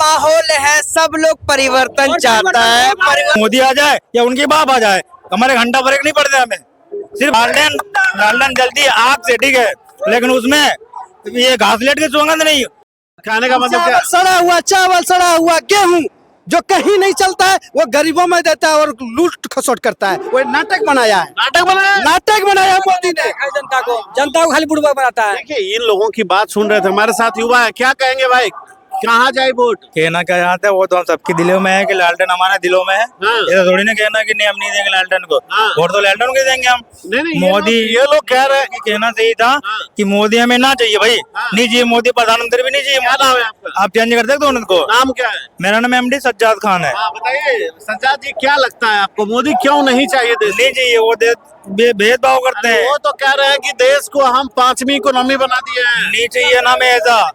माहौल है, सब लोग परिवर्तन चाहता है। मोदी आ जाए या उनकी बाप आ जाए, हमारे घंटा फर्क नहीं पड़ता हमें। सिर्फ लालटेन जलती है आग से, ठीक है, लेकिन उसमें ये घासलेट की सुगंध नहीं। खाने का मतलब क्या? सड़ा हुआ चावल, सड़ा हुआ गेहूं जो कहीं नहीं चलता है वो गरीबों में देता है और लूट खसोट करता है। वो नाटक बनाया है, नाटक बनाया मोदी ने जनता को खाली बुड़बक बनाता है। देखिए, इन लोगों की बात सुन रहे थे, हमारे साथ युवा है, क्या कहेंगे भाई, कहाँ जाए वोट? कहना क्या चाहते हैं वो तो हम सबके दिलों में है कि लालटेन हमारे दिलों में है। हाँ। ये थोड़ी ना कहना कि नहीं हम नहीं देंगे लालटेन को। हाँ। वोट तो लालटेन को देंगे हम। नहीं, मोदी ये लोग कह रहे हैं कि कहना चाहिए था हाँ। कि मोदी हमें ना चाहिए भाई। हाँ। नहीं चाहिए मोदी, प्रधानमंत्री भी नहीं चाहिए। क्या नाम है आपका? आप चेंज कर सकते हो उनको। नाम क्या है? मेरा नाम एमडी सज्जाद खान है। हाँ, बताइए सज्जाद जी, क्या लगता है आपको, मोदी क्यों नहीं चाहिए देश? नहीं चाहिए, वो भेदभाव करते हैं। वो तो कह रहे हैं कि देश को हम 5वीं इकोनॉमी बना दिए हैं। नहीं चाहिए ना हमें ऐसा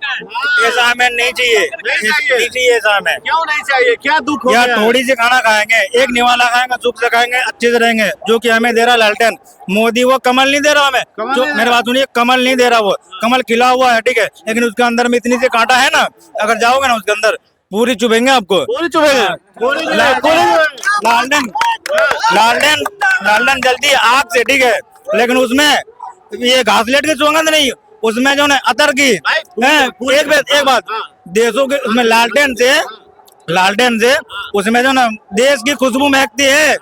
हमें नहीं चाहिए। नहीं चाहिए ऐसा हमें। क्यों नहीं चाहिए, क्या दुख हो यार गया? थोड़ी सी खाना खाएंगे, एक निवाला खाएंगे, सुख से खाएंगे, अच्छे से रहेंगे, जो कि हमें दे रहा लालटेन। मोदी वो कमल नहीं दे रहा हमें। जो मेरी बात सुनिए, कमल नहीं दे रहा, वो कमल खिला हुआ है, ठीक है, लेकिन उसके अंदर में इतनी सी कांटा है ना, अगर जाओगे ना उसके अंदर पूरी चुभेंगे आपको। पूरी चुभेगा। लालटेन लालटेन लालटेन जलती है आग से, ठीक है, लेकिन उसमें ये घासलेट की सुगंध नहीं, उसमें जो है अतर की है। एक बात, देशों के उसमें लालटेन से उसमें जो ना देश की खुशबू महकती है।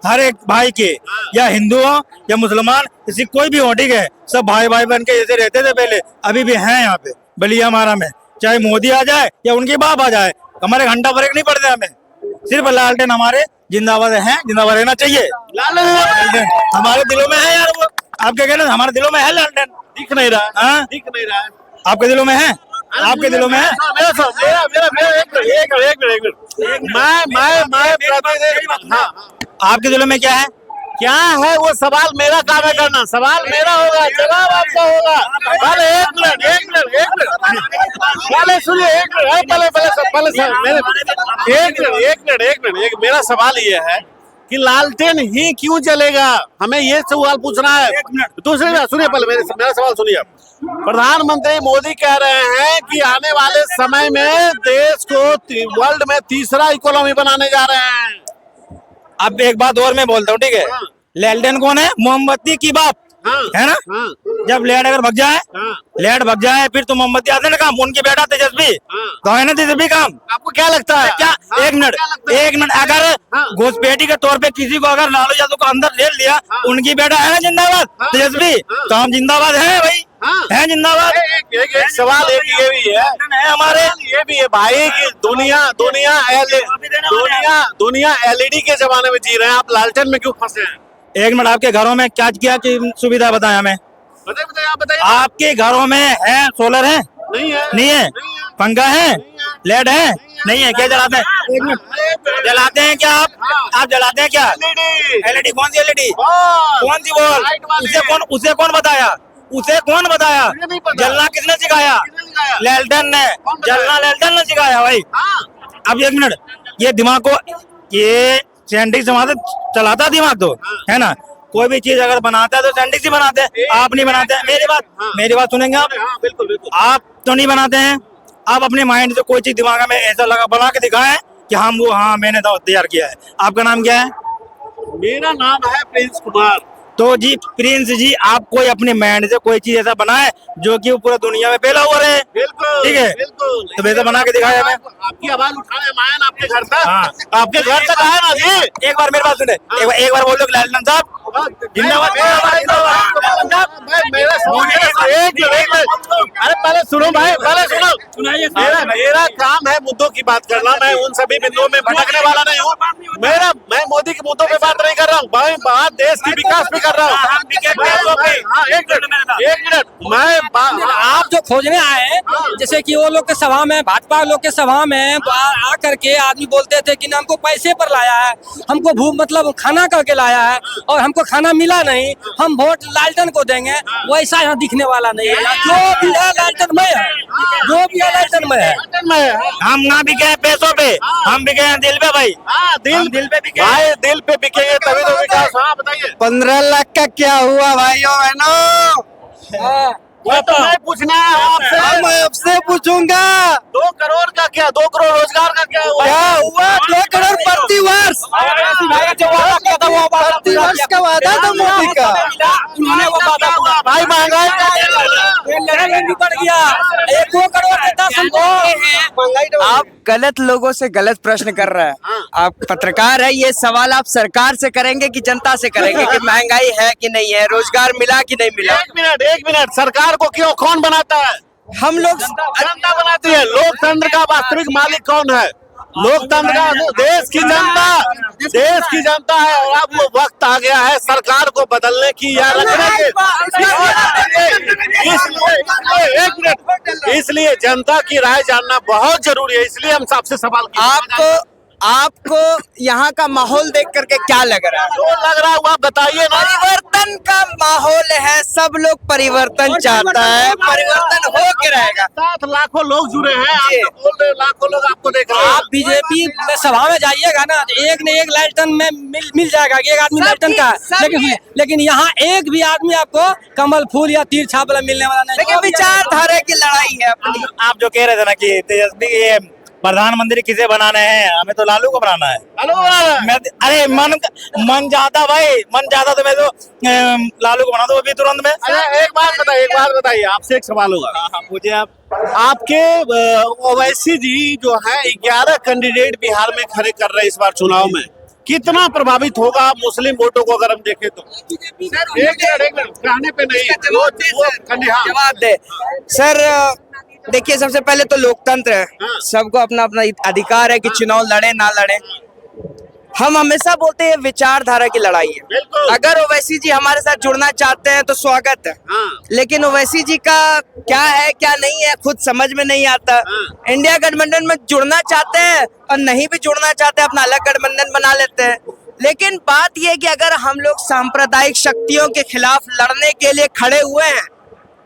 हर एक भाई के, या हिंदू हो या मुसलमान, किसी कोई भी हो, ठीक है, सब भाई भाई बन के जैसे रहते थे पहले, अभी भी हैं यहाँ पे बलिया हमारा में। चाहे मोदी आ जाए या उनकी बाप आ जाए, हमारे घंटा फर्क नहीं पड़ता हमें। सिर्फ लालटेन हमारे जिंदाबाद है, जिंदाबाद रहना चाहिए। लालटेन हमारे दिलों में है यार। वो आप क्या कह रहे हैं, हमारे दिलों में है लालटेन। दिख नहीं रहा, हाँ, दिख नहीं रहा है। आपके दिलों में है, आपके दिलों में है। आपके दिलों में क्या है? क्या है वो सवाल मेरा काम है करना, सवाल मेरा होगा, जवाब आपका होगा। पहले एक मिनट पहले सुनिए, एक मेरा सवाल ये है कि लालटेन ही क्यों जलेगा, हमें ये सवाल पूछना है। दूसरी बात सुनिए, पहले मेरा सवाल सुनिए। प्रधानमंत्री मोदी कह रहे हैं कि आने वाले समय में देश को वर्ल्ड में तीसरा इकोनॉमी बनाने जा रहे हैं। अब एक बात और मैं बोलता हूँ, ठीक है, लालटेन कौन है? मोमबत्ती की बाप, है ना। जब लाइट अगर भग जाए फिर तो मोमबत्ती आते ना काम। उनकी बेटा तेजस्वी तो है ना, तेजस्वी काम। आपको क्या लगता है? क्या एक मिनट अगर घुसपैठी के तौर पे किसी को अगर लालू यादव को अंदर ले लिया, उनकी बेटा है ना जिंदाबाद तेजस्वी, तो हम जिंदाबाद है भाई, है जिंदाबाद। एक सवाल ये भी है हमारे, ये भी है भाई कि दुनिया एलईडी के जमाने में जी रहे हैं, आप लालटेन में क्यों फंसे हैं? एक मिनट, आपके घरों में क्या क्या की सुविधा बताया हमें? बताइए, आप बताइए। आपके घरों में है? सोलर है? नहीं है। पंखा है? लाइट है? नहीं है। क्या जलाते हैं? एक मिनट, जलाते हैं क्या आप जलाते हैं क्या? एलईडी। कौन सी एलईडी? कौन सी बोल? उसे कौन बताया? जलना किसने सिखाया? लालटेन ने। जलना लालटेन ने सिखाया भाई। अब एक मिनट, ये दिमाग को, ये साइंटिस्ट चलाता दिमाग तो, है ना। कोई भी चीज अगर बनाता है तो साइंटिस्ट ही बनाते हैं, आप नहीं बनाते हैं। मेरी बात सुनेंगे आप? बिल्कुल। आप तो नहीं बनाते हैं। आप अपने माइंड से कोई चीज दिमाग में ऐसा लगा बना के दिखाएं कि हम वो, हाँ मैंने तो तैयार किया है। आपका नाम क्या है? मेरा नाम है प्रिंस कुमार। तो जी प्रिंस जी, आप कोई अपने माइंड से कोई चीज ऐसा बनाए जो कि वो पूरा दुनिया में फैला हुआ रहे। बिल्कुल, ठीक है, बिल्कुल। तो वैसा बना के दिखाया हमें। आपकी आवाज उठाने हम आए ना आपके घर तक। हाँ, आपके घर तक आए ना जी। एक बार मेरी बात सुने, एक बार बोल दो लालटेन साहब जिंदाबाद। अरे पहले सुनो भाई, पहले सुनो। मेरा काम है मुद्दों की बात करना, मैं उन सभी बिंदुओं में भटकने वाला नहीं हूँ। मैं मोदी के मुद्दों पे बात नहीं कर रहा हूँ, बात देश की विकास पे कर रहा हूँ। एक मिनट, आप जो खोजने आए हैं, जैसे कि वो लोग के सभा में, भाजपा लोग के सभा में आकर के आदमी बोलते थे कि हमको पैसे पर लाया है, हमको भूख मतलब खाना करके लाया है और हमको खाना मिला नहीं, हम वोट लालटेन को देंगे। वैसा यहाँ दिखने वाला नहीं है। जो भी है लालटेन में है, जो भी है लालटेन में है। हम ना बिके पैसों पे, हम बिके हैं दिल पे भाई। दिल पे बिके भाई, दिल पे बिकेंगे तभी तो विकास। हाँ बताइए। 15 लाख का क्या हुआ भाइयों बहनों? वो तो मैं पूछना है आपसे। मैं आपसे पूछूंगा 2 करोड़ का क्या 2 करोड़ रोजगार का क्या हुआ? क्या हुआ? 2 करोड़ प्रति वर्ष, प्रति वर्ष का वादा था मोदी का। उन्होंने वो वादा पूरा भाई महंगाई का क्या हाल है? भी बढ़ गया, 1 करोड़ देता हमको। आप गलत लोगों से गलत प्रश्न कर रहे हैं। आप पत्रकार है, ये सवाल आप सरकार से करेंगे कि जनता से करेंगे कि महंगाई है कि नहीं है, रोजगार मिला कि नहीं मिला? 1 मिनट, सरकार को क्यों कौन बनाता है? हम लोग जनता बनाती है। लोकतंत्र का वास्तविक मालिक कौन है? लोकतंत्र का देश की जनता है। और अब वो वक्त आ गया है सरकार को बदलने की या रखने के। इसलिए जनता की राय जानना बहुत जरूरी है। इसलिए हम सबसे सवाल किए। आपको यहाँ का माहौल देख करके क्या लग रहा है? जो लग रहा है वो आप बताइए ना। परिवर्तन का माहौल है, सब लोग परिवर्तन चाहता है, परिवर्तन हो के रहेगा। 7 लाखों लोग जुड़े हैं, आप तो बोल रहे हो लाखों लोग आपको देख रहे हैं। आप बीजेपी में सभा में जाइएगा ना, तो एक न एक लालटन में मिल जाएगा कि एक आदमी लालटन का, लेकिन यहाँ एक भी आदमी आपको कमल फूल या तीर छाप वाला मिलने वाला नहीं। लेकिन विचारधारा की लड़ाई है अपनी। आप जो कह रहे थे ना कि तेजस्वी ये प्रधानमंत्री किसे बनाने हैं, हमें तो लालू को बनाना है। मैं अरे मन चाहता भाई, मन चाहता तो मैं तो लालू को बना दो अभी तुरंत में। अच्छा एक बात बताइए, आपसे एक सवाल होगा। मुझे आपके ओवैसी जी जो है 11 कैंडिडेट बिहार में खड़े कर रहे हैं इस बार चुनाव में, कितना प्रभावित होगा मुस्लिम वोटों को अगर हम देखें तो? एक मिनट कहने पे नहीं, जवाब दे सर। देखिए, सबसे पहले तो लोकतंत्र है, सबको अपना अपना अधिकार है कि चुनाव लड़े ना लड़े। हम हमेशा बोलते हैं विचारधारा की लड़ाई है। अगर ओवैसी जी हमारे साथ जुड़ना चाहते हैं तो स्वागत है, लेकिन ओवैसी जी का क्या है क्या नहीं है खुद समझ में नहीं आता। इंडिया गठबंधन में जुड़ना चाहते हैं और नहीं भी जुड़ना चाहते अपना अलग गठबंधन बना लेते हैं। लेकिन बात यह है कि अगर हम लोग सांप्रदायिक शक्तियों के खिलाफ लड़ने के लिए खड़े हुए हैं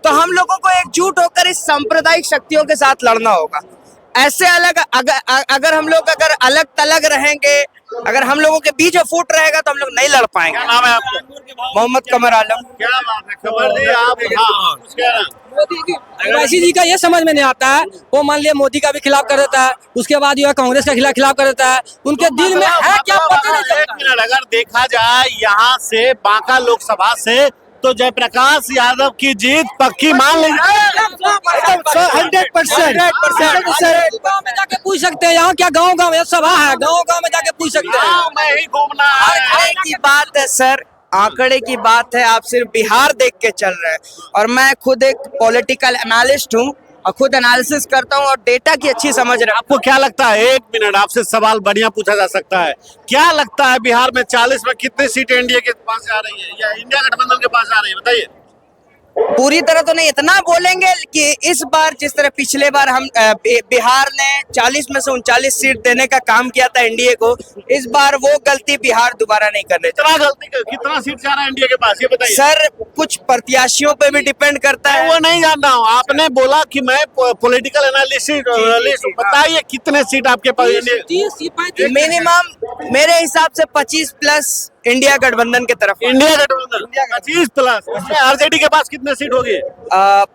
तो हम लोगों को एकजुट होकर इस सांप्रदायिक शक्तियों के साथ लड़ना होगा। ऐसे अगर हम लोग अलग थलग रहेंगे, अगर हम लोगों के बीच फूट रहेगा तो हम लोग नहीं लड़ पाएंगे। क्या नाम है आपका? मोहम्मद कमर आलम। क्या बात है, खबर दी आप। कुछ कह रहे हैं? ओवैसी जी का ये समझ में नहीं आता है, वो मान लिया मोदी का भी खिलाफ कर देता है, उसके बाद जो है कांग्रेस का खिलाफ कर देता है। उनके दिल में है क्या पता नहीं चलता। 1 मिनट, अगर देखा जाए यहाँ से बांका लोकसभा से तो जयप्रकाश यादव की जीत पक्की मान ली जाए। 100%। गाँव में जाके पूछ सकते हैं, यहाँ क्या गाँव में सभा है, गाँव में जाके पूछ सकते हैं। गाँव में ही घूमना है। आंकड़े की बात है सर, आंकड़े की बात है। आप सिर्फ बिहार देख के चल रहे हैं, और मैं खुद एक पॉलिटिकल एनालिस्ट हूँ और खुद एनालिसिस करता हूँ और डेटा की अच्छी समझ रहा हूँ। आपको क्या लगता है, 1 मिनट आपसे सवाल बढ़िया पूछा जा सकता है, क्या लगता है बिहार में 40 में कितनी सीटें एनडीए के पास आ रही है या इंडिया गठबंधन के पास आ रही है, बताइए? पूरी तरह तो नहीं, इतना बोलेंगे कि इस बार जिस तरह पिछले बार हम बिहार ने 40 में से 39 सीट देने का काम किया था एनडीए को, इस बार वो गलती बिहार दोबारा नहीं करने चाहिए। कितना सीट जा रहा है एनडीए के पास, ये बताइए? सर, कुछ प्रत्याशियों पे भी डिपेंड करता है। वो नहीं जानता हूँ, आपने बोला कि मैं पॉलिटिकल एनालिस्ट, बताइए कितने सीट आपके पास? मिनिमम मेरे हिसाब से 25 प्लस इंडिया गठबंधन की तरफ। इंडिया गठबंधन 25 प्लस। आरजेडी के पास कितने सीट होगी?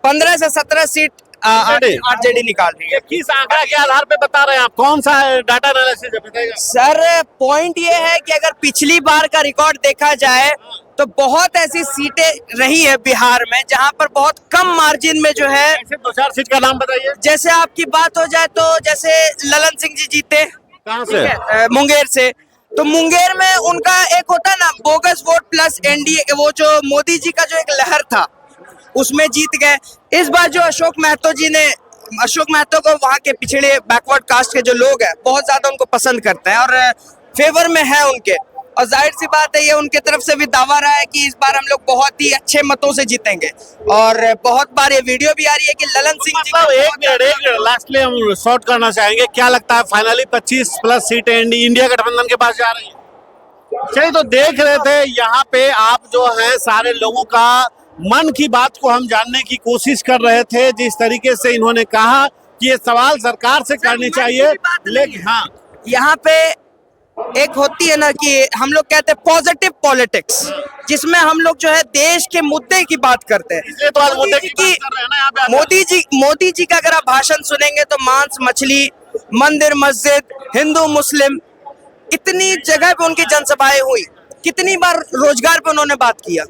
15 से 17 सीट आरजेडी निकाल रही है। किस आंकड़ा के आधार पे बता रहे हैं आप, कौन सा डाटा एनालिसिस है, बताइएगा? सर, पॉइंट ये है कि अगर पिछली बार का रिकॉर्ड देखा जाए तो बहुत ऐसी सीटें रही है बिहार में जहां पर बहुत कम मार्जिन में जो है। 2-4 सीट का नाम बताइए। जैसे आपकी बात हो जाए तो जैसे ललन सिंह जी जीते, कहाँ से? मुंगेर से। तो मुंगेर में उनका एक होता है ना बोगस वोट प्लस एनडीए, वो जो मोदी जी का जो एक लहर था उसमें जीत गए। इस बार जो अशोक महतो को वहाँ के पिछड़े बैकवर्ड कास्ट के जो लोग हैं बहुत ज्यादा उनको पसंद करते हैं और फेवर में है उनके, और जाहिर सी बात है ये उनके तरफ से भी दावा रहा है कि इस बार हम लोग बहुत ही अच्छे मतों से जीतेंगे। और बहुत बार ये वीडियो भी आ रही है कि ललन सिंह जी मतलब एक मिनट लास्टली हम शॉर्ट करना चाहेंगे, क्या लगता है फाइनली 25 प्लस सीटें इंडिया गठबंधन के पास जा रही है? चलिए, तो देख रहे थे यहाँ पे आप जो है सारे लोगों का मन की बात को हम जानने की कोशिश कर रहे थे। जिस तरीके से इन्होंने कहा कि ये सवाल सरकार से करनी चाहिए, लेकिन हाँ यहाँ पे एक होती है ना कि हम लोग कहते हैं पॉजिटिव पॉलिटिक्स, जिसमें हम लोग जो है देश के मुद्दे की बात करते हैं। इसलिए तो आज मुद्दे की बात कर रहे हैं ना यहाँ पे। मोदी जी का अगर आप भाषण सुनेंगे तो मांस मछली मंदिर मस्जिद, हिंदू मुस्लिम, कितनी जगह पे उनकी जनसभाएं हुई, कितनी बार रोजगार पे उन्होंने बात किया,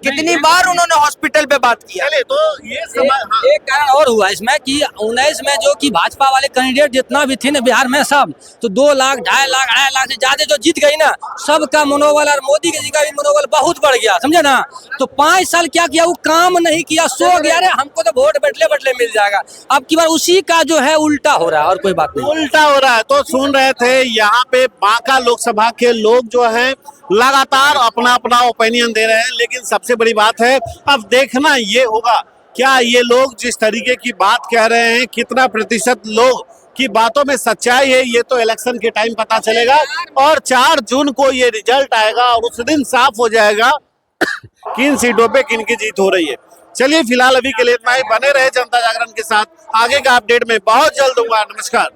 कितनी बार उन्होंने हॉस्पिटल पे बात किया। चलिए तो ये समय एक कारण और हुआ इसमें कि 19 में जो कि भाजपा वाले कैंडिडेट जितना भी थे ना बिहार में सब, तो 2 लाख 2.5 लाख 2.5 लाख से ज्यादा जो जीत गई ना, सबका मनोबल और मोदी जी का भी मनोबल बहुत बढ़ गया, समझे ना। तो 5 साल क्या किया, वो काम नहीं किया, सो गया, अरे हमको तो वोट बैठले मिल जाएगा। अब की बार उसी का जो है उल्टा हो रहा है, और कोई बात नहीं। उल्टा हो रहा है। तो सुन रहे थे यहाँ पे बांका लोकसभा के लोग जो हैं लगातार अपना अपना ओपिनियन दे रहे हैं, लेकिन सबसे बड़ी बात है अब देखना ये होगा क्या ये लोग जिस तरीके की बात कह रहे हैं कितना प्रतिशत लोग की बातों में सच्चाई है, ये तो इलेक्शन के टाइम पता चलेगा। और 4 जून को ये रिजल्ट आएगा और उस दिन साफ हो जाएगा किन सीटों पे किनकी जीत हो रही है। चलिए फिलहाल अभी के लिए इतना ही, बने रहे जनता जागरण के साथ, आगे का अपडेट में बहुत जल्द दूंगा। नमस्कार।